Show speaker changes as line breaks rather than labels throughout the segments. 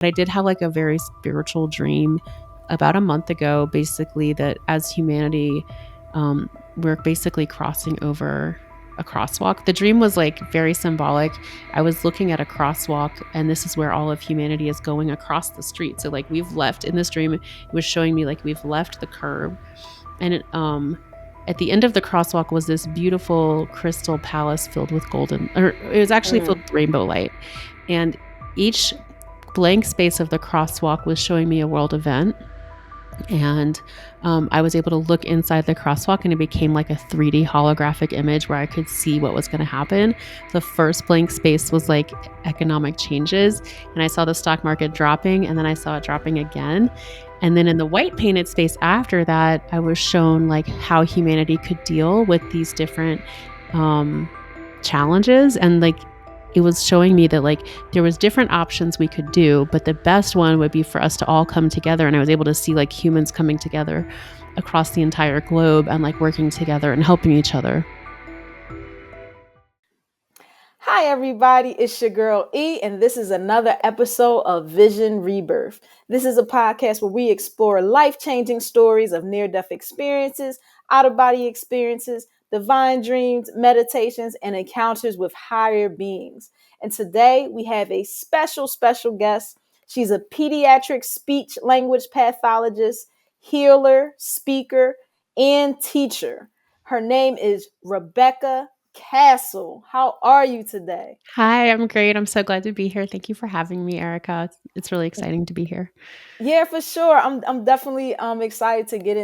I did have like a very spiritual dream about a month ago, basically, that as humanity, we're basically crossing over a crosswalk. The dream was like very symbolic. I was looking at a crosswalk, and this is where all of humanity is going across the street. So like we've left in this dream, it was showing me like we've left the curb, and at the end of the crosswalk was this beautiful crystal palace filled with golden, or it was actually filled with rainbow light, and each blank space of the crosswalk was showing me a world event. And I was able to look inside the crosswalk, and it became like a 3D holographic image where I could see what was going to happen. The first blank space was like economic changes, and I saw the stock market dropping, and then I saw it dropping again. And then in the white painted space after that, I was shown like how humanity could deal with these different challenges. And like it was showing me that like there was different options we could do, but the best one would be for us to all come together. And I was able to see like humans coming together across the entire globe and like working together and helping each other.
Hi, everybody. It's your girl E, and this is another episode of Vision Rebirth. This is a podcast where we explore life-changing stories of near-death experiences, out-of-body experiences, divine dreams, meditations, and encounters with higher beings. And today we have a special guest. She's a pediatric speech language pathologist, healer, speaker, and teacher. Her name is Rebecca Kastl. How are you today?
Hi, I'm great. I'm so glad to be here. Thank you for having me, Erica. It's really exciting to be here.
Yeah, for sure. I'm definitely excited to get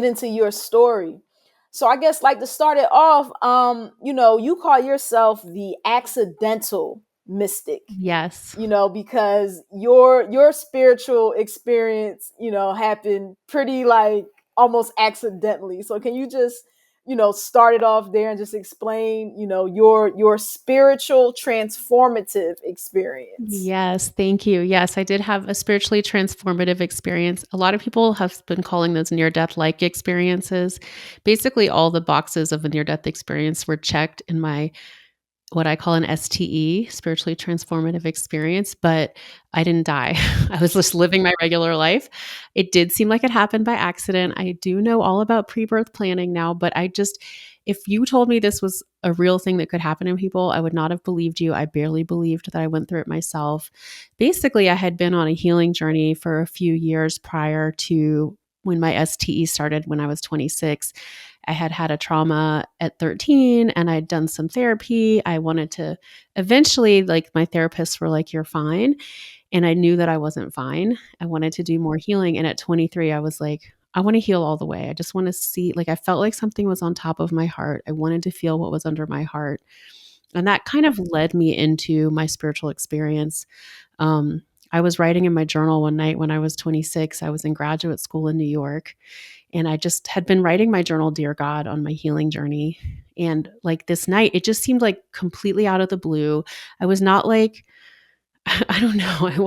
into your story. So I guess like to start it off, you call yourself the accidental mystic.
Yes.
Because your spiritual experience, happened pretty like almost accidentally. So can you just start it off there and just explain, your spiritual transformative experience?
Yes, thank you. Yes, I did have a spiritually transformative experience. A lot of people have been calling those near-death-like experiences. Basically, all the boxes of a near-death experience were checked in my what I call an STE, spiritually transformative experience, but I didn't die. I was just living my regular life. It did seem like it happened by accident. I do know all about pre-birth planning now, but if you told me this was a real thing that could happen to people, I would not have believed you. I barely believed that I went through it myself. Basically, I had been on a healing journey for a few years prior to when my STE started when I was 26. I had had a trauma at 13 and I'd done some therapy. I wanted to eventually, like my therapists were like, you're fine. And I knew that I wasn't fine. I wanted to do more healing. And at 23, I was like, I want to heal all the way. I just want to see, like, I felt like something was on top of my heart. I wanted to feel what was under my heart. And that kind of led me into my spiritual experience. I was writing in my journal one night when I was 26. I was in graduate school in New York. And I just had been writing my journal, Dear God, on my healing journey. And like this night, it just seemed like completely out of the blue. I was not like, I don't know. I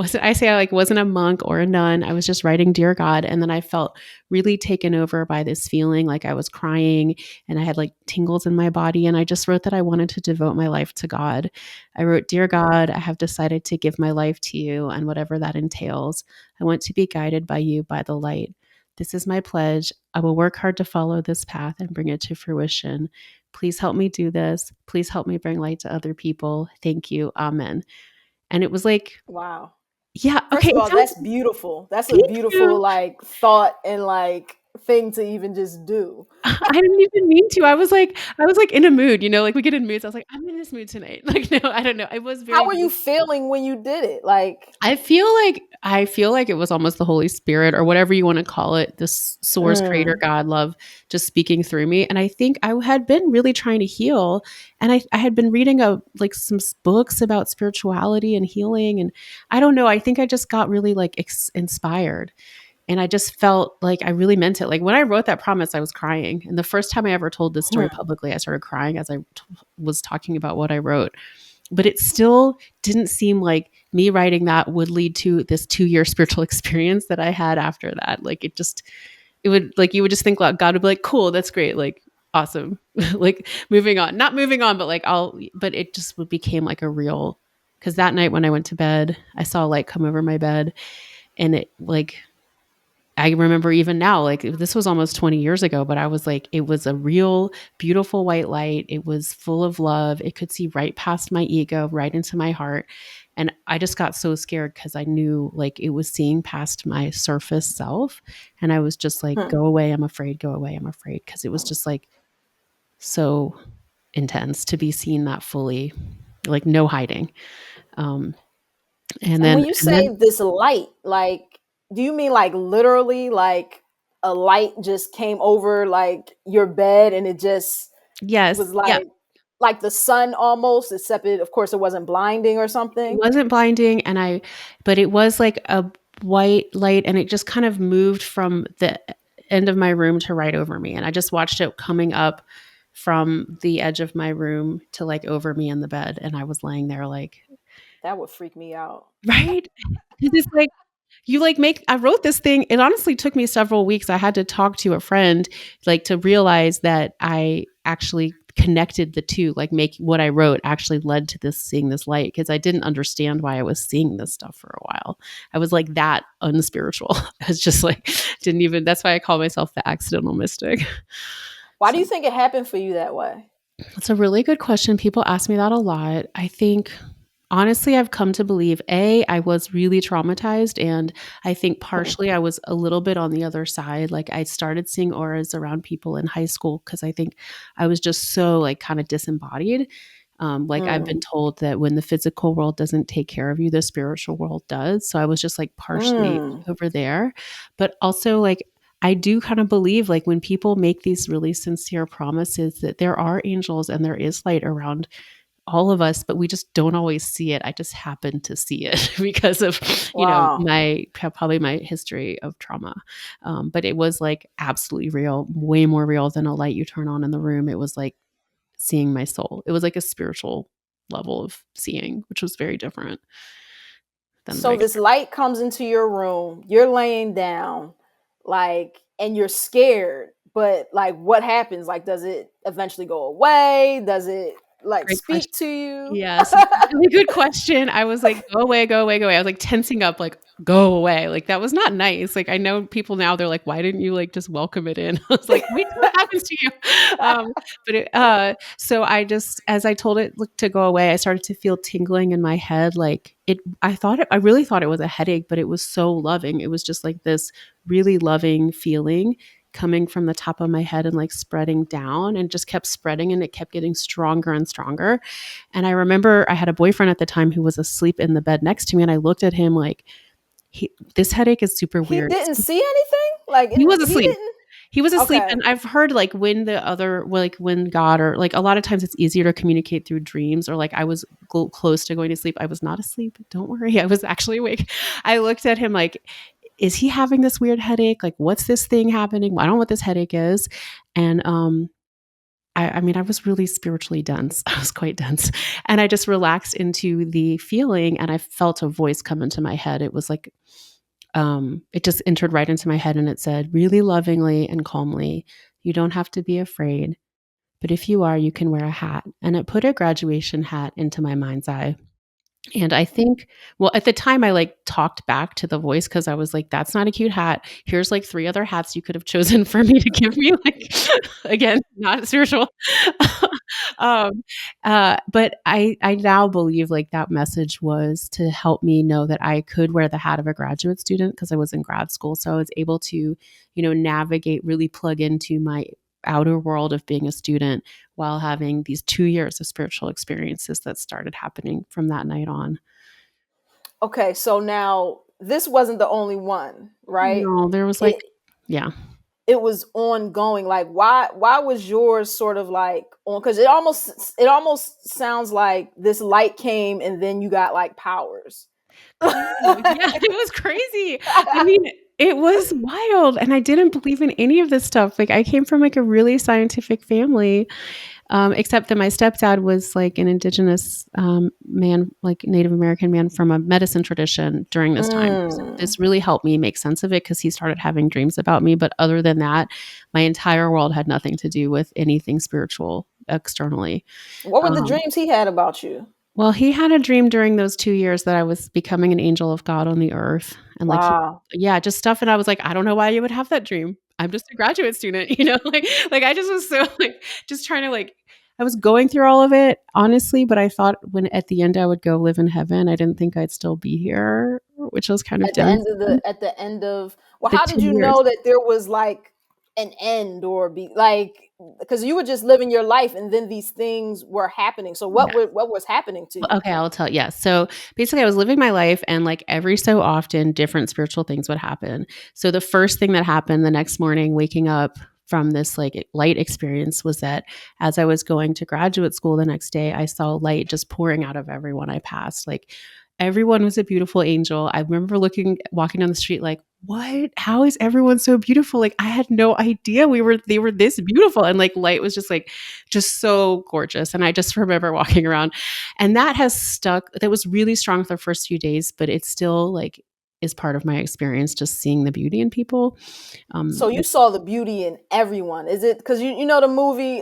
wasn't a monk or a nun. I was just writing Dear God. And then I felt really taken over by this feeling like I was crying and I had like tingles in my body. And I just wrote that I wanted to devote my life to God. I wrote, Dear God, I have decided to give my life to you and whatever that entails. I want to be guided by you by the light. This is my pledge. I will work hard to follow this path and bring it to fruition. Please help me do this. Please help me bring light to other people. Thank you. Amen. And it was like,
Wow.
yeah,
First
okay,
of
it
all,
sounds
that's beautiful. That's a
thank
beautiful
you.
like thought and like thing to even just do.
I didn't even mean to. I was like in a mood, like we get in moods. I was like, I'm in this mood tonight. Like, no, I don't know. It was
How
very
were you feeling when you did it? Like,
I feel like it was almost the Holy Spirit or whatever you want to call it, this source, creator,
mm,
God, love, just speaking through me. And I think I had been really trying to heal, and I had been reading like some books about spirituality and healing, and I don't know. I think I just got really like inspired. And I just felt like I really meant it. Like when I wrote that promise, I was crying. And the first time I ever told this story publicly, I started crying as I was talking about what I wrote. But it still didn't seem like me writing that would lead to this 2-year spiritual experience that I had after that. Like it would like, you would just think like God would be like, cool, that's great. Like, awesome. Like moving on, not moving on, but like but it just became like a real Because that night when I went to bed, I saw a light come over my bed, and it like I remember even now, like this was almost 20 years ago, but I was like, it was a real beautiful white light. It was full of love. It could see right past my ego, right into my heart. And I just got so scared because I knew like it was seeing past my surface self. And I was just like,
Hmm.
go away. I'm afraid. Go away. I'm afraid. Because it was just like so intense to be seen that fully, like no hiding. Um, and
And when
then,
you
and
say
then,
this light, like, do you mean like literally like a light just came over like your bed and it just
yes.
was
Yeah.
like the sun almost, except it, of course, it wasn't blinding or
It
something?
wasn't blinding, but it was like a white light, and it just kind of moved from the end of my room to right over me, and I just watched it coming up from the edge of my room to like over me in the bed, and I was laying there like,
That would freak me out.
right? 'Cause it's like you like make I wrote this thing. It honestly took me several weeks. I had to talk to a friend like to realize that I actually connected the two, like make what I wrote actually led to this seeing this light because I didn't understand why I was seeing this stuff for a while. I was like that unspiritual. I was just like didn't even that's why I call myself the accidental mystic.
Why do
So
you think it happened for you that way?
that's a really good question. People ask me that a lot. I think honestly, I've come to believe I was really traumatized. And I think
Hmm.
partially I was a little bit on the other side. Like I started seeing auras around people in high school because I think I was just so like kind of disembodied. Like I've been
Mm.
told that when the physical world doesn't take care of you, the spiritual world does. So I was just like partially
Mm.
over there. But also, like, I do kind of believe like when people make these really sincere promises that there are angels and there is light around all of us, but we just don't always see it. I just happen to see it because of,
Wow.
my probably my history of trauma. But it was like absolutely real, way more real than a light you turn on in the room. It was like seeing my soul. It was like a spiritual level of seeing, which was very different than
So this
regular.
light comes into your room, you're laying down, like, and you're scared, but like what happens? Like, does it eventually go away? Does it like
Great question.
speak to you?
Yes, it's a really good question. I was like, "Go away, go away, go away." I was, like, tensing up, like, "Go away." Like, that was not nice. Like, I know people now, they're like, "Why didn't you, like, just welcome it in?" I was like, "Wait till it happens to you." But so I just as I told it, look, to go away, I started to feel tingling in my head, like, I really thought it was a headache, but it was so loving. It was just, like, this really loving feeling coming from the top of my head and, like, spreading down and just kept spreading, and it kept getting stronger and stronger. And I remember I had a boyfriend at the time who was asleep in the bed next to me, and I looked at him like, this headache is super
He
weird.
didn't see anything? Like,
He was
he
asleep.
didn't?
He was asleep,
Okay.
and I've heard like when God or like a lot of times it's easier to communicate through dreams or like I was close to going to sleep. I was not asleep. Don't worry, I was actually awake. I looked at him like, is he having this weird headache? Like, what's this thing happening? I don't know what this headache is. And I mean, I was really spiritually dense. I was quite dense. And I just relaxed into the feeling and I felt a voice come into my head. It was like, it just entered right into my head and it said, really lovingly and calmly, you don't have to be afraid. But if you are, you can wear a hat. And it put a graduation hat into my mind's eye. And I think well, at the time, I, like, talked back to the voice because I was like, "That's not a cute hat. Here's, like, 3 other hats you could have chosen for me to give me," like, again, not spiritual. Um, but I now believe, like, that message was to help me know that I could wear the hat of a graduate student because I was in grad school, so I was able to, navigate, really plug into my outer world of being a student while having these 2 years of spiritual experiences that started happening from that night on.
Okay, so now this wasn't the only one, right?
No, there was like
It
yeah.
it was ongoing. Like, why was yours sort of like on, because it almost sounds like this light came and then you got like powers.
Kind of, yeah, it was crazy. I mean, it was wild, and I didn't believe in any of this stuff. Like, I came from, like, a really scientific family, except that my stepdad was, like, an indigenous, man, like, Native American man from a medicine tradition during this time. So
Mm.
this really helped me make sense of it because he started having dreams about me, but other than that, my entire world had nothing to do with anything spiritual externally.
What were the
Um
dreams he had about you?
Well, he had a dream during those 2 years that I was becoming an angel of God on the earth, and, like, he
Wow.
yeah, just stuff, and I was like, "I don't know why you would have that dream. I'm just a graduate student," you know? Like, I just was so, like, just trying to, like I was going through all of it, honestly, but I thought when at the end I would go live in heaven, I didn't think I'd still be here, which was kind of devastating.
At the end of, well,
The
how
2
did you
years.
know that there was like an end, or be like, because you were just living your life and then these things were happening. So
Yeah.
what was happening to
Well,
you?
okay, I'll tell yeah. So, basically, I was living my life, and, like, every so often, different spiritual things would happen. So, the first thing that happened the next morning, waking up from this, like, light experience was that as I was going to graduate school the next day, I saw light just pouring out of everyone I passed. Like, everyone was a beautiful angel. I remember walking down the street like, "What? How is everyone so beautiful?" Like, I had no idea they were this beautiful, and, like, light was just, like, just so gorgeous, and I just remember walking around, and that has stuck. That was really strong for the first few days, but it still, like, is part of my experience just seeing the beauty in people.
So you
And
saw the beauty in everyone. Is it because you know the movie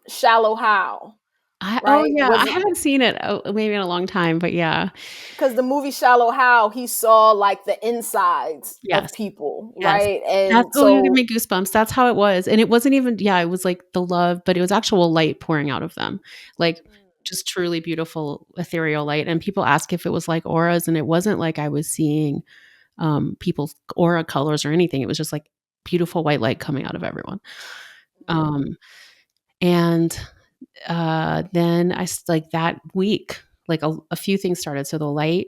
Shallow How,
oh,
right?
yeah,
Was
I
it
haven't seen it, maybe in a long time, but yeah.
because the movie Shallow How, he saw like the insides of
Yes.
people,
Yes.
right?
That's
And
oh, you give
so
me goosebumps. That's how it was, and it wasn't even yeah, it was like the love, but it was actual light pouring out of them, like, just truly beautiful ethereal light, and people ask if it was like auras, and it wasn't like I was seeing, people's aura colors or anything. It was just, like, beautiful white light coming out of everyone. Um, and then like that week, like a few things started. So the light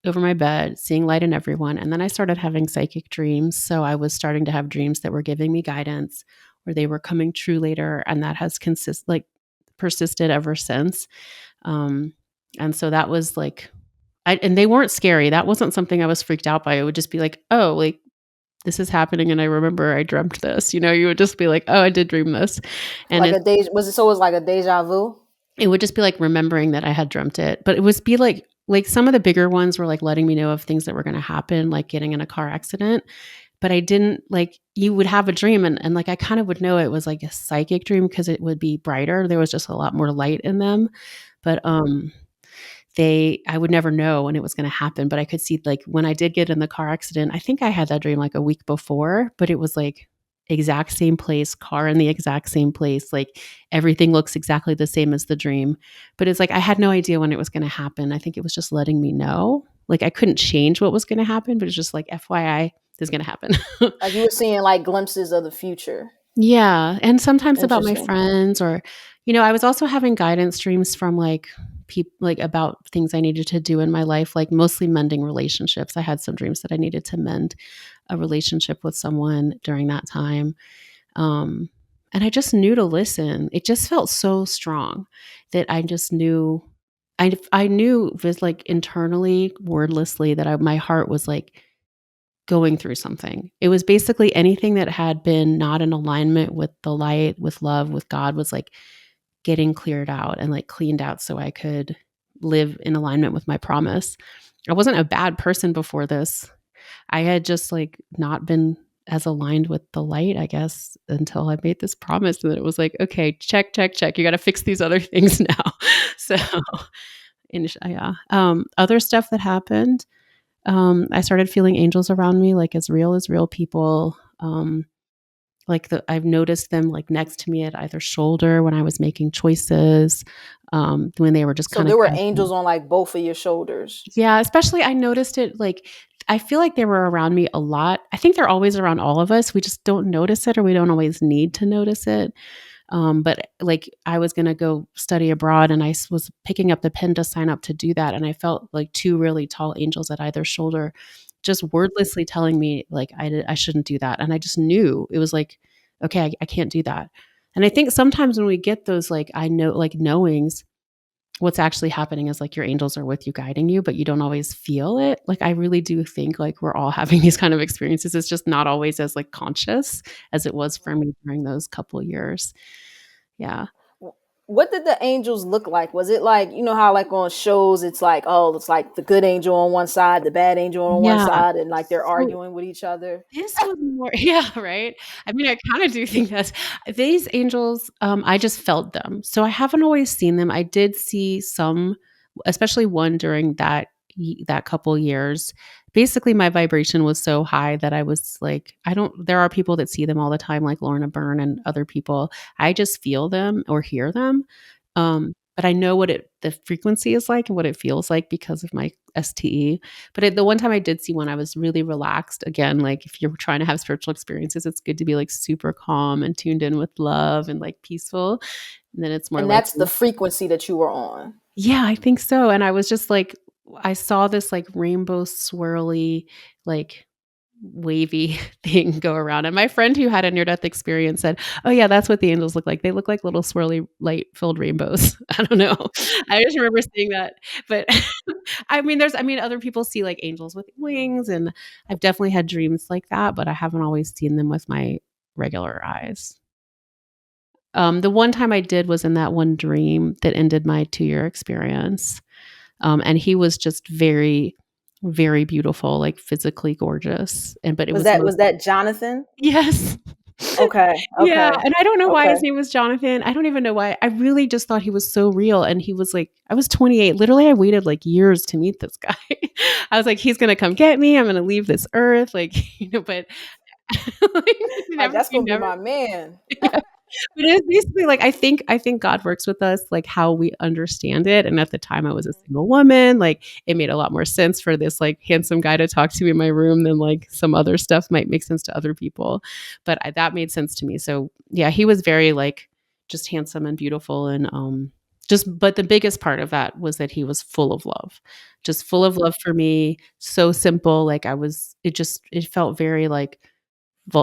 over my bed, seeing light in everyone. And then I started having psychic dreams. So I was starting to have dreams that were giving me guidance or they were coming true later. And that has persisted ever since. Um, and so that was like, and they weren't scary. That wasn't something I was freaked out by. It would just be like, oh, like this is happening. And I remember I dreamt this, you would just be like, oh, I did dream this. And
like a deja, was it, so it was like a deja vu?
it would just be, like, remembering that I had dreamt it, but it was be like, some of the bigger ones were, like, letting me know of things that were gonna happen, like getting in a car accident, but I didn't like, you would have a dream and, like, I kind of would know it was, like, a psychic dream because it would be brighter, there was just a lot more light in them, but, I would never know when it was gonna happen, but I could see, like, when I did get in the car accident, I think I had that dream, like, a week before, but it was, like, exact same place, car in the exact same place, like, everything looks exactly the same as the dream, but it's like, I had no idea when it was gonna happen, I think it was just letting me know, like, I couldn't change what was gonna happen, but it's just like, FYI, this is gonna happen.
Like you were seeing like glimpses of the future.
Yeah, and sometimes about my
Interesting.
friends or I was also having guidance streams from, like, like, about things I needed to do in my life, like, mostly mending relationships. I had some dreams that I needed to mend a relationship with someone during that time, um, and I just knew to listen. It just felt so strong that I just knew I knew just, like, internally, wordlessly that my heart was, like, going through something. It was basically anything that had been not in alignment with the light, with love, with God was like getting cleared out and like cleaned out so I could live in alignment with my promise. I wasn't a bad person before this. I had just like not been as aligned with the light, I guess, until I made this promise. And then it was like, okay, check, check, check. You got to fix these other things now. So, yeah. Other stuff that happened I started feeling angels around me, like as real people. Like I've noticed them like next to me at either shoulder when I was making choices, when they were just
So
kind of
there were
guiding.
angels on like both of your shoulders.
Yeah, especially I noticed it like I feel like they were around me a lot. I think they're always around all of us. We just don't notice it or we don't always need to notice it. But like I was going to go study abroad and was picking up the pen to sign up to do that. And I felt like two really tall angels at either shoulder, just wordlessly telling me like I shouldn't do that. And I just knew it was like, okay, I can't do that. And I think sometimes when we get those, like, I know, like knowings, what's actually happening is like your angels are with you guiding you, but you don't always feel it. Like I really do think like we're all having these kind of experiences. It's just not always as like conscious as it was for me during those couple years. Yeah.
What did the angels look like? Was it like, you know how like on shows it's like, oh, it's like the good angel on one side, the bad angel on one
Yeah.
side, and like they're
So
arguing with each other?
this was more yeah, right? I mean, I kinda do think these angels, I just felt them. So I haven't always seen them. I did see some, especially one during that couple years. Basically, my vibration was so high that I was like, I don't, there are people that see them all the time, like Lorna Byrne and other people. I just feel them or hear them. But I know what the frequency is like and what it feels like because of my STE. But the one time I did see one, I was really relaxed. Again, like if you're trying to have spiritual experiences, it's good to be like super calm and tuned in with love and like peaceful. And then it's more
And that's the
likely.
frequency that you were on.
Yeah, I think so. And I was just like, I saw this like rainbow swirly, like wavy thing go around. And my friend who had a near death experience said, "Oh, yeah, that's what the angels look like. They look like little swirly, light filled rainbows." I don't know. I just remember seeing that. But I mean, other people see like angels with wings. And I've definitely had dreams like that, but I haven't always seen them with my regular eyes. The one time I did was in that one dream that ended my 2-year experience. And he was just very, very beautiful, like physically gorgeous. And but it
Was
was
that
most
was that Jonathan?
yes.
Okay,
Yeah,
okay,
and I don't know why
okay.
his name was Jonathan. I don't even know why. I really just thought he was so real, and he was like I was 28. Literally, I waited, like, years to meet this guy. I was like, "He's gonna come get me. I'm gonna leave this earth," like, but, like,
Like that's
you
gonna be
never
my man.
yeah. But it is basically like I think God works with us like how we understand it. And at the time I was a single woman, like it made a lot more sense for this like handsome guy to talk to me in my room than like some other stuff might make sense to other people. But that made sense to me. So yeah, he was very like just handsome and beautiful and just but the biggest part of that was that he was full of love. Just full of love for me, so simple like it felt very like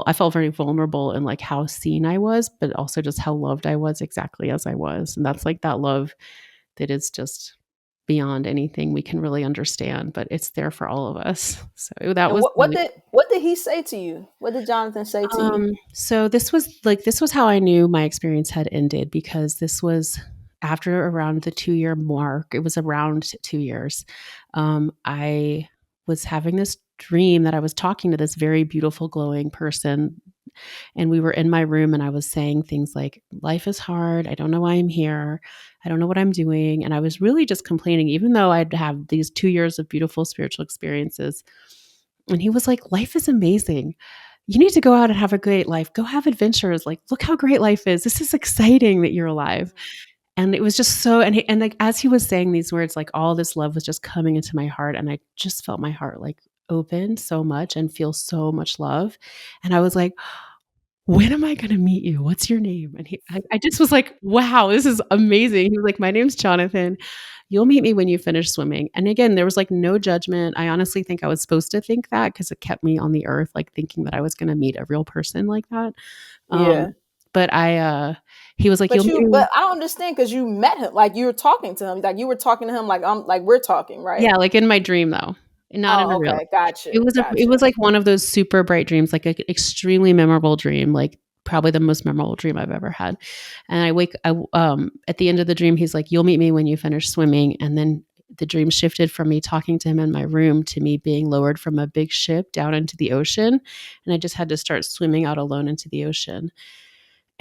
I felt very vulnerable in like how seen I was, but also just how loved I was exactly as I was. And that's like that love that is just beyond anything we can really understand, but it's there for all of us. So that
And
was
what did he say to you? What did Jonathan say to you?
so this was how I knew my experience had ended because this was after around the 2-year mark. It was around 2 years. I was having this dream that I was talking to this very beautiful, glowing person. And we were in my room and I was saying things like, life is hard. I don't know why I'm here. I don't know what I'm doing. And I was really just complaining, even though I'd have these 2 years of beautiful spiritual experiences. And he was like, life is amazing. You need to go out and have a great life. Go have adventures. Like, look how great life is. This is exciting that you're alive. And it was just so, and like, as he was saying these words, like all this love was just coming into my heart. And I just felt my heart like open so much and feel so much love. And I was like, when am I gonna meet you? What's your name? And I just was like, wow, this is amazing. He was like, my name's Jonathan. You'll meet me when you finish swimming. And again, there was like no judgment. I honestly think I was supposed to think that because it kept me on the earth, like thinking that I was gonna meet a real person like that.
Yeah.
But he was like, you'll
But
meet
you
me.
but I don't understand because you met him. Like you were talking to him. Like you were talking to him like we're talking, right?
Yeah, like in my dream though, not in
Oh,
a real
okay. Gotcha.
it
Gotcha.
was like one of those super bright dreams, like an extremely memorable dream, like probably the most memorable dream I've ever had. And at the end of the dream, he's like, "You'll meet me when you finish swimming." And then the dream shifted from me talking to him in my room to me being lowered from a big ship down into the ocean, and I just had to start swimming out alone into the ocean.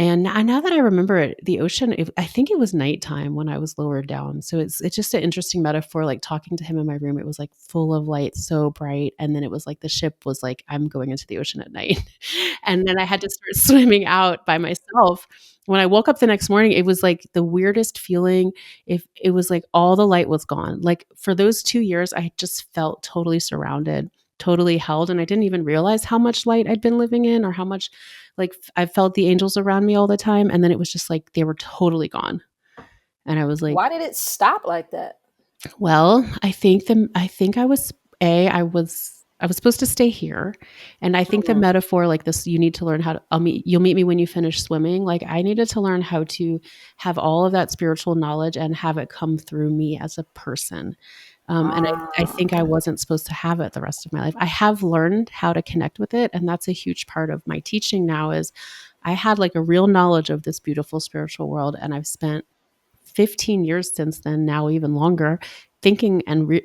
And now that I remember it, the ocean, I think it was nighttime when I was lowered down. So it's just an interesting metaphor. Like talking to him in my room, it was like full of light, so bright. And then it was like the ship was like, I'm going into the ocean at night. And then I had to start swimming out by myself. When I woke up the next morning, it was like the weirdest feeling. If it was like all the light was gone. Like for those 2 years, I just felt totally surrounded, totally held. And I didn't even realize how much light I'd been living in or how much like I felt the angels around me all the time. And then it was just like they were totally gone. And I was like,
Why did it stop like that?
well, I think I was supposed to stay here. And I think the
Mhm.
metaphor like this, you need to learn how to you'll meet me when you finish swimming. Like I needed to learn how to have all of that spiritual knowledge and have it come through me as a person. And I
Ah.
think I wasn't supposed to have it the rest of my life. I have learned how to connect with it. And that's a huge part of my teaching now is I had like a real knowledge of this beautiful spiritual world. And I've spent 15 years since then, now even longer, thinking and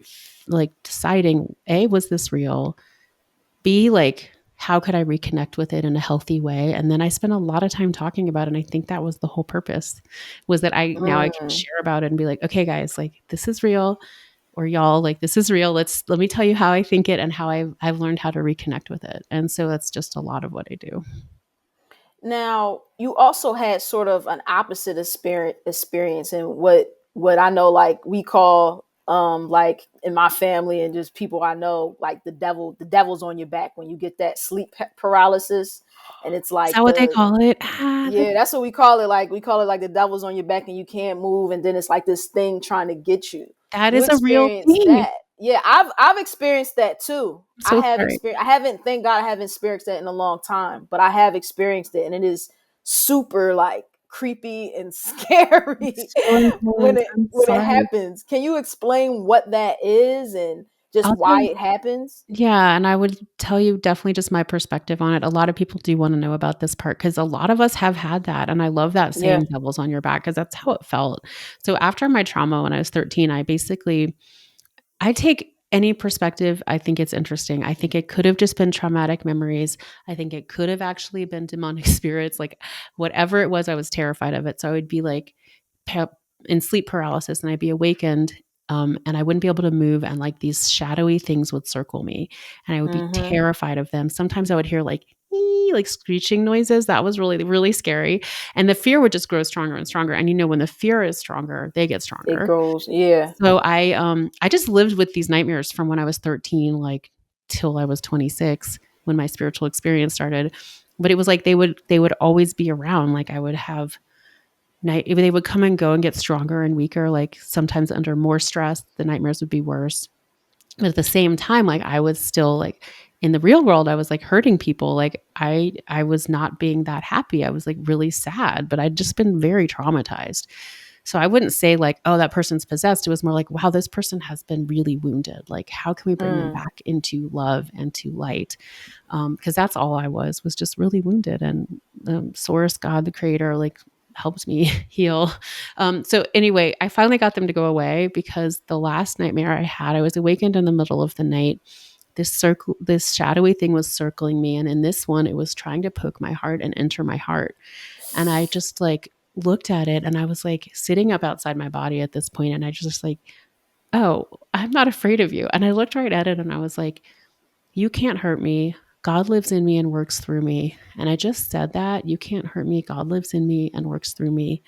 like deciding, A, was this real? B, like, how could I reconnect with it in a healthy way? And then I spent a lot of time talking about it. And I think that was the whole purpose, was that I can
Mm.
share about it and be like, okay, guys, like this is real, or y'all, like this is real. Let me tell you how I think it and how I've learned how to reconnect with it. And so that's just a lot of what I do.
Now, you also had sort of an opposite experience in what I know, like we call, like in my family and just people I know, like the devil's on your back when you get that sleep paralysis, and it's
Is that
like
what they call it? Ah,
yeah, that's what we call it. Like we call it like the devil's on your back and you can't move, and then it's like this thing trying to get you.
that
You
is a real
experienced
thing.
that. Yeah, I've experienced that too.
I'm so sorry.
I haven't, thank God I haven't experienced that in a long time, but I have experienced it, and it is super like creepy and scary
It's so intense. I'm
when it
sorry.
happens. Can you explain what that is and just
I'll tell
why
you.
it happens?
Yeah, and I would tell you definitely just my perspective on it. A lot of people do wanna know about this part because a lot of us have had that, and I love that
Yeah.
saying "devil's on your back" because that's how it felt. So after my trauma when I was 13, I take any perspective, I think it's interesting. I think it could have just been traumatic memories. I think it could have actually been demonic spirits, like, whatever it was, I was terrified of it. So I would be, like, pa in sleep paralysis, and I'd be awakened, and I wouldn't be able to move, and, like, these shadowy things would circle me, and I would be
Mm-hmm.
terrified of them. Sometimes I would hear, like, "ee," like, screeching noises. That was really, really scary, and the fear would just grow stronger and stronger, and, when the fear is stronger, they get
It
stronger.
goes, yeah.
So I just lived with these nightmares from when I was 13, like, till I was 26 when my spiritual experience started. But it was like they would always be around. Like, I would have they would come and go and get stronger and weaker, like, sometimes under more stress, the nightmares would be worse. But at the same time, like, I was still, like, in the real world, I was, like, hurting people. Like, I was not being that happy. I was, like, really sad, but I'd just been very traumatized. So I wouldn't say like, "Oh, that person's possessed." It was more like, "Wow, this person has been really wounded. Like, how can we bring them
Mm.
back into love and to light?" Because that's all I was just really wounded, and Source, God, the Creator, like, helped me heal. So anyway, I finally got them to go away because the last nightmare I had, I was awakened in the middle of the night. This shadowy thing was circling me, and in this one, it was trying to poke my heart and enter my heart. And I just, like, looked at it, and I was, like, sitting up outside my body at this point, and I just, like, "Oh, I'm not afraid of you." And I looked right at it, and I was like, "You can't hurt me. God lives in me and works through me." And I just said that, "You can't hurt me. God lives in me and works through me."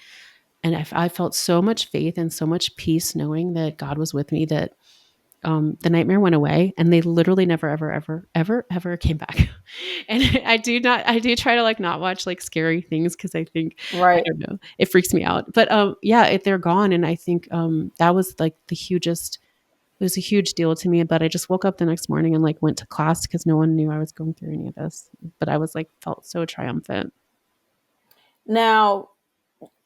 And I felt so much faith and so much peace knowing that God was with me that the nightmare went away, and they literally never, ever, ever, ever, ever came back. And I do try to, like, not watch, like, scary things because I think, I
Right.
don't know, it freaks me out. But, yeah, they're gone, and I think, that was, like, it was a huge deal to me, but I just woke up the next morning and, like, went to class because no one knew I was going through any of this. But I was, like, felt so triumphant.
Now,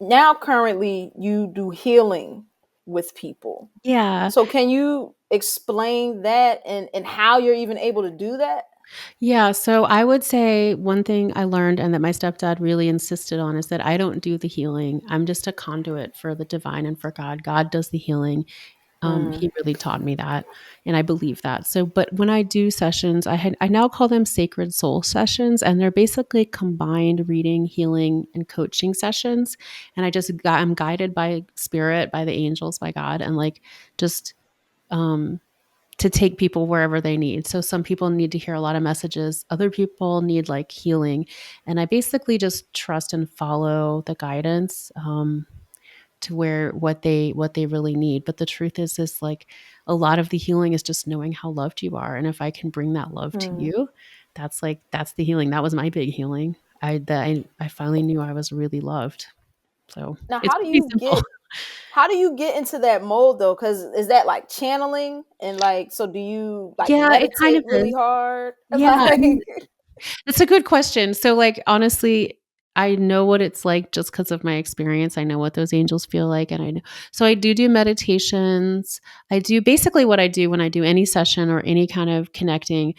now currently you do healing with people.
Yeah.
So can you explain that and how you're even able to do that?
Yeah, so I would say one thing I learned and that my stepdad really insisted on is that I don't do the healing. I'm just a conduit for the divine and for God. God does the healing.
Mm.
He really taught me that, and I believe that. So, but when I do sessions, I now call them sacred soul sessions, and they're basically combined reading, healing, and coaching sessions. And I'm guided by spirit, by the angels, by God, and, like, just um to take people wherever they need. So some people need to hear a lot of messages, other people need, like, healing, and I basically just trust and follow the guidance, to where what they really need. But the truth is, like, a lot of the healing is just knowing how loved you are, and if I can bring that love to
Mm.
you, that's the healing. That was my big healing. I finally knew I was really loved. So,
Now,
it's pretty simple.
how do you get into that mode though? Because is that like channeling and like so? Do you like
Yeah, it kind
meditate
of
really
is.
hard?
Yeah, I mean,
Like,
it's a good question. So, like, honestly, I know what it's like just because of my experience. I know what those angels feel like, and I know. So I do meditations. I do basically what I do when I do any session or any kind of connecting.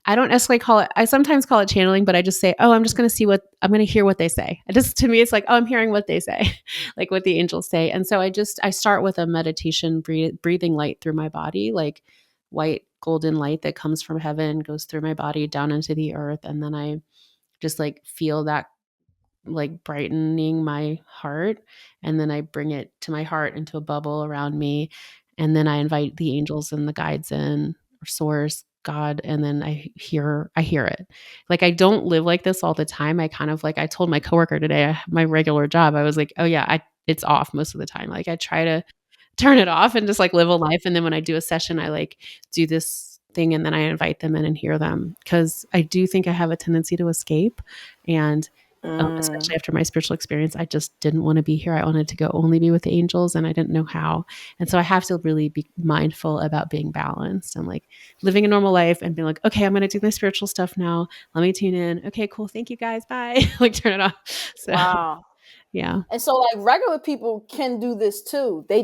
I don't necessarily call it. I sometimes call it channeling, but I just say, "Oh, I'm just going to I'm going to hear what they say." It just to me, it's like, "Oh, I'm hearing what they say," like what the angels say. And so I start with a meditation, breathing light through my body, like white golden light that comes from heaven, goes through my body down into the earth. And then I just like feel that like brightening my heart. And then I bring it to my heart into a bubble around me. And then I invite the angels and the guides in, or source, God. And then I hear it. Like I don't live like this all the time. I kind of like, I told my coworker today, my regular job, I was like, oh yeah, it's off most of the time. Like I try to turn it off and just like live a life. And then when I do a session, I like do this thing and then I invite them in and hear them, because I do think I have a tendency to escape. And
Mm.
especially after my spiritual experience, I just didn't want to be here. I wanted to go only be with the angels and I didn't know how. And so I have to really be mindful about being balanced and like living a normal life and being like, okay, I'm going to do my spiritual stuff now. Let me tune in. Okay, cool. Thank you guys. Bye. Like turn it off. So
Wow.
yeah.
And so like regular people can do this too. They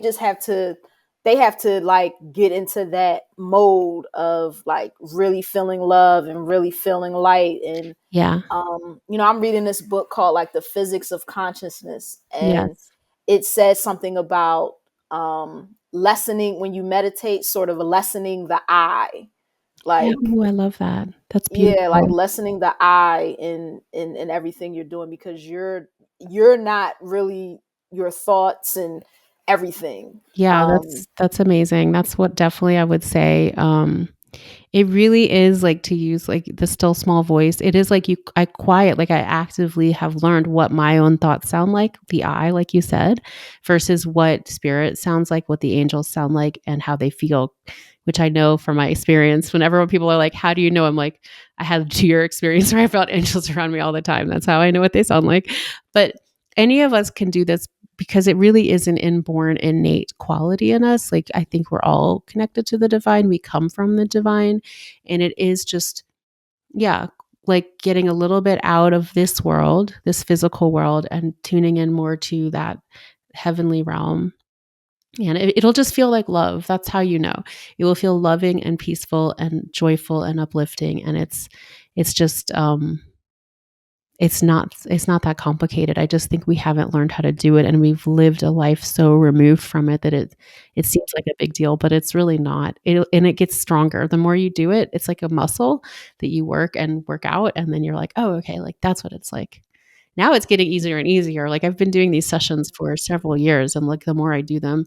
have to like get into that mode of like really feeling love and really feeling light. And
Yeah.
I'm reading this book called like The Physics of Consciousness, and
Yes.
it says something about lessening when you meditate, sort of lessening the I.
Yeah.
Like,
Ooh, I love that. That's
yeah, like
beautiful.
lessening the I in everything you're doing, because you're not really your thoughts and everything.
Yeah,
Um
that's amazing. That's what definitely I would say. It really is like to use like the still small voice. It is like I quiet, like I actively have learned what my own thoughts sound like, the I, like you said, versus what spirit sounds like, what the angels sound like, and how they feel, which I know from my experience. Whenever people are like, how do you know? I'm like, I had a 2-year experience where I felt angels around me all the time. That's how I know what they sound like. But any of us can do this because it really is an inborn, innate quality in us. Like, I think we're all connected to the divine. We come from the divine. And it is just, yeah, like getting a little bit out of this world, this physical world, and tuning in more to that heavenly realm. And it'll just feel like love. That's how you know. It will feel loving and peaceful and joyful and uplifting. And it's just, it's not that complicated. I just think we haven't learned how to do it, and we've lived a life so removed from it that it seems like a big deal, but it's really not. And it gets stronger. The more you do it, it's like a muscle that you work and work out, and then you're like, "Oh, okay, like that's what it's like." Now it's getting easier and easier. Like I've been doing these sessions for several years, and like the more I do them,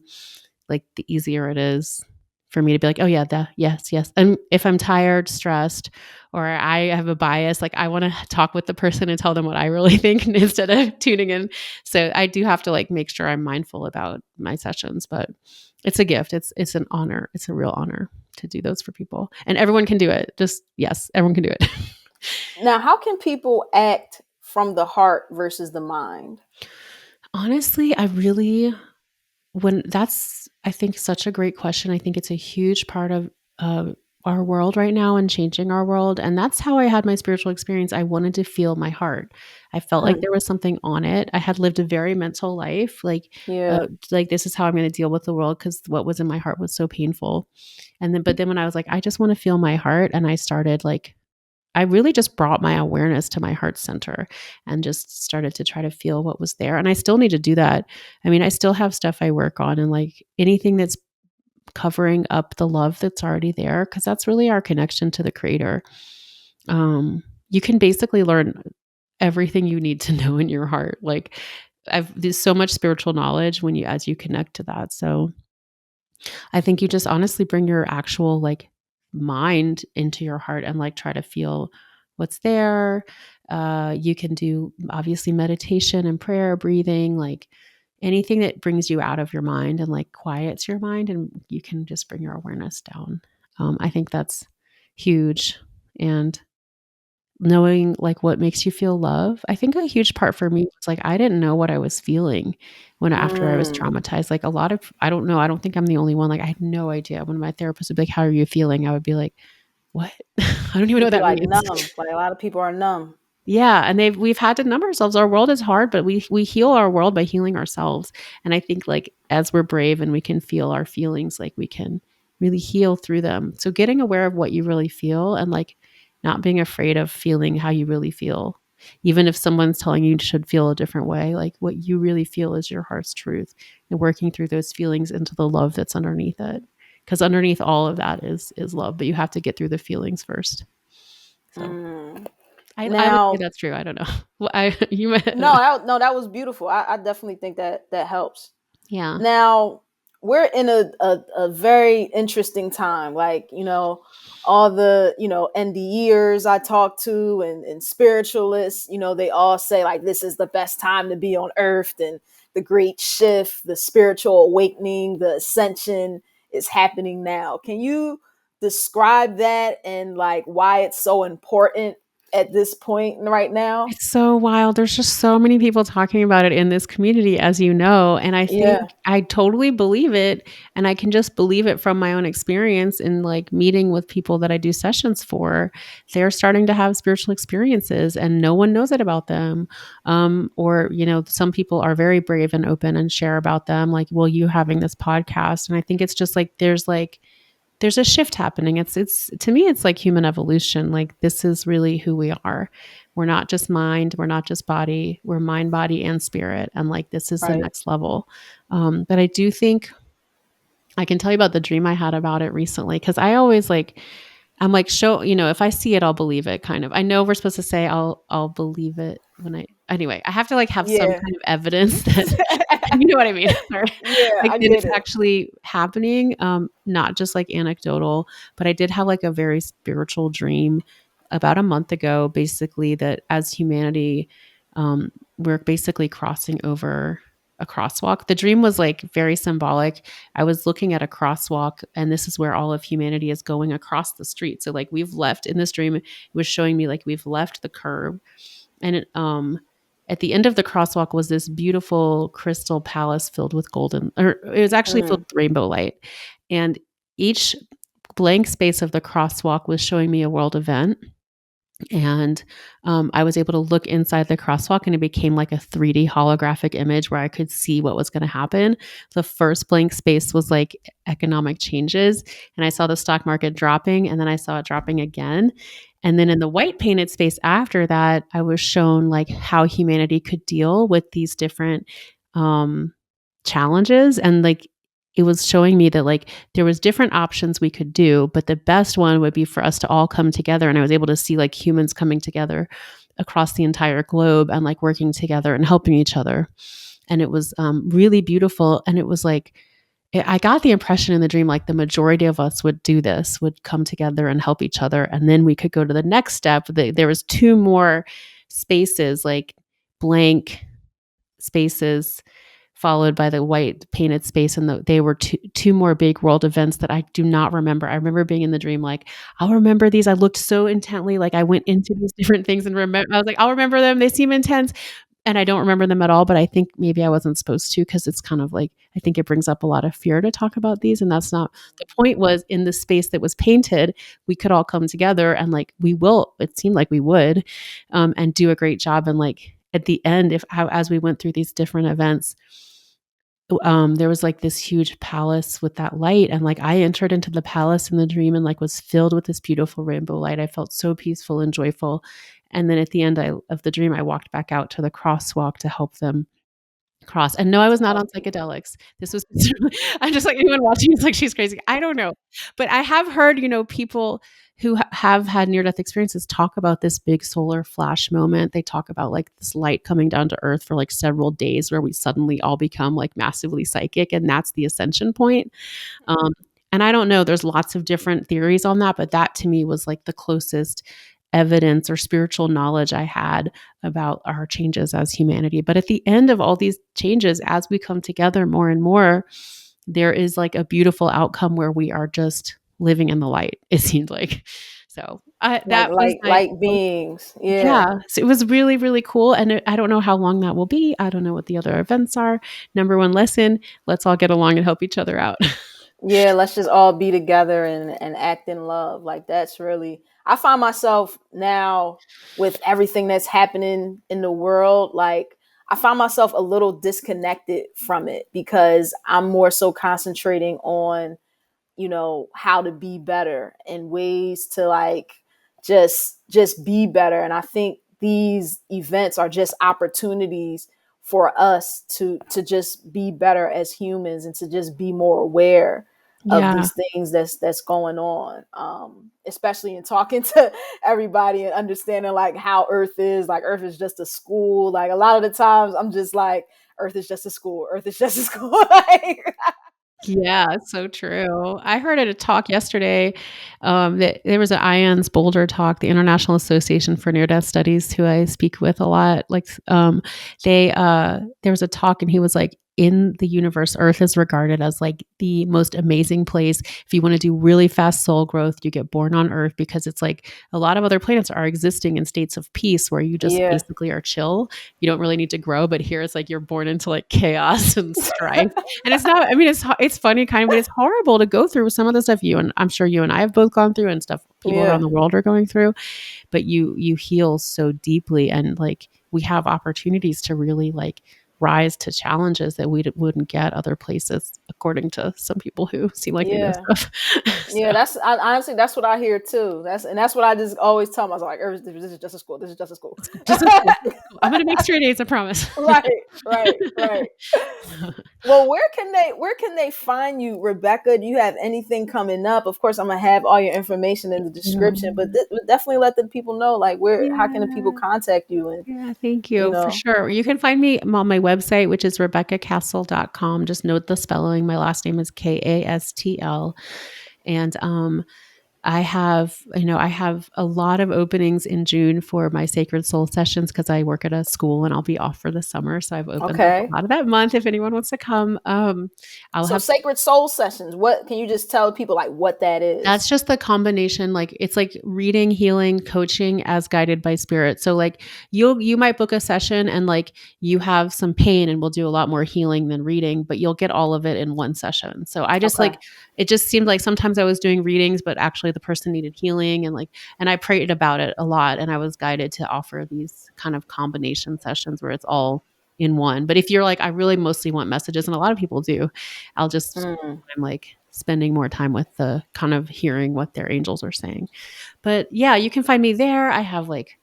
like the easier it is for me to be like, oh yeah, yes, yes. And if I'm tired, stressed, or I have a bias, like I want to talk with the person and tell them what I really think instead of tuning in. So I do have to like make sure I'm mindful about my sessions, but it's a gift. It's an honor. It's a real honor to do those for people. And everyone can do it. Just yes, everyone can do it.
Now, how can people act from the heart versus the mind?
Honestly, when that's, I think, such a great question. I think it's a huge part of uh, our world right now and changing our world. And that's how I had my spiritual experience. I wanted to feel my heart. I felt like
Mm,
there was something on it. I had lived a very mental life,
yeah.
like this is how I'm going to deal with the world because what was in my heart was so painful. But then when I was like, I just want to feel my heart, and I started like I really just brought my awareness to my heart center and just started to try to feel what was there. And I still need to do that. I mean, I still have stuff I work on, and like anything that's covering up the love that's already there, because that's really our connection to the creator. You can basically learn everything you need to know in your heart. Like there's so much spiritual knowledge as you connect to that. So I think you just honestly bring your actual like mind into your heart and like try to feel what's there. You can do obviously meditation and prayer, breathing, like anything that brings you out of your mind and like quiets your mind, and you can just bring your awareness down. I think that's huge. And knowing like what makes you feel love. I think a huge part for me was like I didn't know what I was feeling when after I was
Mm.
traumatized. Like a lot of I don't know, I don't think I'm the only one. Like I had no idea. When my therapist would be like, "How are you feeling?" I would be like, "What?" I don't even know
You'd
what
be
that
like
means.
numb. Like a lot of people are numb.
Yeah, and we've had to numb ourselves. Our world is hard, but we heal our world by healing ourselves. And I think like as we're brave and we can feel our feelings, like we can really heal through them. So getting aware of what you really feel and like not being afraid of feeling how you really feel. Even if someone's telling you should feel a different way, like what you really feel is your heart's truth, and working through those feelings into the love that's underneath it. because underneath all of that is love, but you have to get through the feelings first. So
Mm.
I would say
Now,
that's true. I don't know. Well, I you might,
no, that was beautiful. I definitely think that that helps.
yeah.
Now, we're in a very interesting time. Like, all the, NDEers I talk to and spiritualists, they all say like this is the best time to be on earth, and the great shift, the spiritual awakening, the ascension is happening now. Can you describe that and like why it's so important at this point right now?
It's so wild. There's just so many people talking about it in this community, as you know. And I think
Yeah.
I totally believe it. And I can just believe it from my own experience in like meeting with people that I do sessions for. They're starting to have spiritual experiences and no one knows it about them. Or, some people are very brave and open and share about them. Like, well, you having this podcast. And I think it's just there's a shift happening. It's to me, it's like human evolution. Like this is really who we are. We're not just mind, we're not just body, we're mind, body, and spirit. And like this is the
Right.
next level. But I do think I can tell you about the dream I had about it recently because I always I'm like, if I see it, I'll believe it kind of. I know we're supposed to say I'll believe it when I have to like have some
Yeah.
kind of evidence that you know what I mean? Or
Yeah,
like
I
that
get
it's
it.
actually happening, not just like anecdotal, but I did have like a very spiritual dream about a month ago, basically that as humanity, we're basically crossing over a crosswalk. The dream was like very symbolic. I was looking at a crosswalk and this is where all of humanity is going across the street. So like we've left in this dream, it was showing me like we've left the curb and at the end of the crosswalk was this beautiful crystal palace filled with golden, or it was actually filled
Mm,
with rainbow light. And each blank space of the crosswalk was showing me a world event. And I was able to look inside the crosswalk and it became like a 3D holographic image where I could see what was going to happen. The first blank space was like economic changes. And I saw the stock market dropping and then I saw it dropping again. And then in the white painted space after that, I was shown like how humanity could deal with these different um, challenges. And like it was showing me that like there was different options we could do, but the best one would be for us to all come together. And I was able to see like humans coming together across the entire globe and like working together and helping each other. And it was really beautiful. And it was like I got the impression in the dream like the majority of us would do this, would come together and help each other, and then we could go to the next step. There was two more spaces, like blank spaces followed by the white painted space. And they were two more big world events that I do not remember. I remember being in the dream, like, I'll remember these. I looked so intently, like I went into these different things and I was like, I'll remember them. They seem intense. And I don't remember them at all, but I think maybe I wasn't supposed to because it's kind of like, I think it brings up a lot of fear to talk about these. And that's not the point. Was in the space that was painted, we could all come together and like, it seemed like we would, and do a great job. And like at the end, as we went through these different events, there was like this huge palace with that light, and like I entered into the palace in the dream and like was filled with this beautiful rainbow light. I felt so peaceful and joyful. And then at the end of the dream, I walked back out to the crosswalk to help them cross. And no, I was not on psychedelics. This was I'm just like anyone watching is like she's crazy. I don't know. But I have heard, people who have had near death experiences talk about this big solar flash moment. They talk about like this light coming down to earth for like several days where we suddenly all become like massively psychic, and that's the ascension point. Um, and I don't know, there's lots of different theories on that, but that to me was like the closest evidence or spiritual knowledge I had about our changes as humanity. But at the end of all these changes, as we come together more and more, there is like a beautiful outcome where we are just living in the light, it seemed like. So
like light beings. Yeah.
yeah, so it was really, really cool. And I don't know how long that will be. I don't know what the other events are. Number one lesson, let's all get along and help each other out.
Yeah, let's just all be together and act in love. Like that's really I find myself now with everything that's happening in the world, like I find myself a little disconnected from it because I'm more so concentrating on, how to be better and ways to like just be better. And I think these events are just opportunities for us to just be better as humans and to just be more aware of
Yeah.
these things that's going on, especially in talking to everybody and understanding like how Earth is. Like Earth is just a school. Like a lot of the times I'm just like, Earth is just a school. Earth is just a school. Like,
Yeah, it's so true. I heard at a talk yesterday, that there was an IANS Boulder talk, the International Association for Near-Death Studies, who I speak with a lot. Like, there was a talk, and he was like, in the universe, Earth is regarded as like the most amazing place. If you want to do really fast soul growth, you get born on Earth because it's like a lot of other planets are existing in states of peace where you just
yeah,
basically are chill. You don't really need to grow, but here it's like you're born into like chaos and strife. And it's not, I mean, it's funny kind of, but it's horrible to go through some of the stuff you and I'm sure you and I have both gone through and stuff people around
yeah,
the world are going through, but you heal so deeply and like we have opportunities to really like rise to challenges that we wouldn't get other places according to some people who seem like they know
yeah.
stuff. So
Yeah, honestly that's what I hear too. That's what I just always tell myself. Like, this is just a school. This is just a school.
it's cool. Just as cool. I'm going to make straight A's, I promise.
Right, right, right. Well, where can they find you, Rebecca? Do you have anything coming up? Of course, I'm gonna have all your information in the description, but definitely let the people know like where how can the people
Yeah.
contact you and
Yeah, thank
you
you. For
know.
sure. You can find me on my website, which is RebeccaKastl.com. Just note the spelling. My last name is Kastl. And I have a lot of openings in June for my Sacred Soul sessions because I work at a school and I'll be off for the summer. So I've opened up a
Okay.
lot of that month if anyone wants to come. I'll
So
have
Sacred Soul Sessions, what can you just tell people like what that
That's
is?
just the combination, like, it's like reading, healing, coaching as guided by spirit. So, like, you might book a session and, like, you have some pain and we'll do a lot more healing than reading, but you'll get all of it in one session. So I just,
Okay.
like it just seemed like sometimes I was doing readings, but actually the person needed healing and, like and I prayed about it a lot, and I was guided to offer these kind of combination sessions where it's all in one. But if you're like, "I really mostly want messages," and a lot of people do, I'll just
Mm,
I'm like spending more time with the kind of hearing what their angels are saying. But yeah, you can find me there. I have like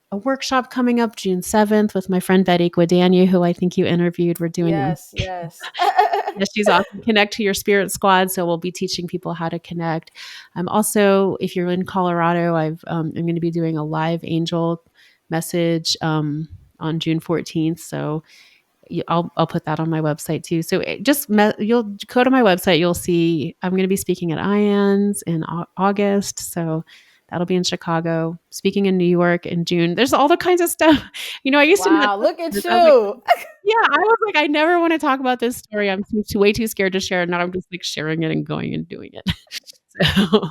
a workshop coming up June 7th with my friend Betty Guadagna, who I think you interviewed. We're doing
yes, yes.
yes, she's awesome. Connect to your spirit squad. So we'll be teaching people how to connect. I'm also, if you're in Colorado, I'm going to be doing a live angel message on June 14th. So I'll put that on my website too. So you'll go to my website. You'll see I'm going to be speaking at IANS in August. So that'll be in Chicago. Speaking in New York in June. There's all the kinds of stuff. I used to not
Wow,
talk
look
about
at
this. I was like,
you.
yeah, I was like, I never want to talk about this story. I'm way too scared to share it. Now I'm just like sharing it and going and doing it. So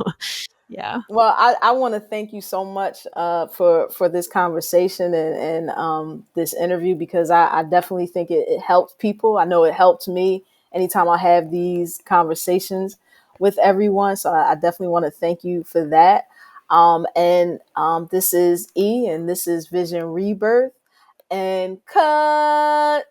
yeah.
Well, I want to thank you so much for this conversation and this interview because I definitely think it helps people. I know it helped me anytime I have these conversations with everyone. So I definitely want to thank you for that. And this is E, and this is Vision Rebirth. And cut.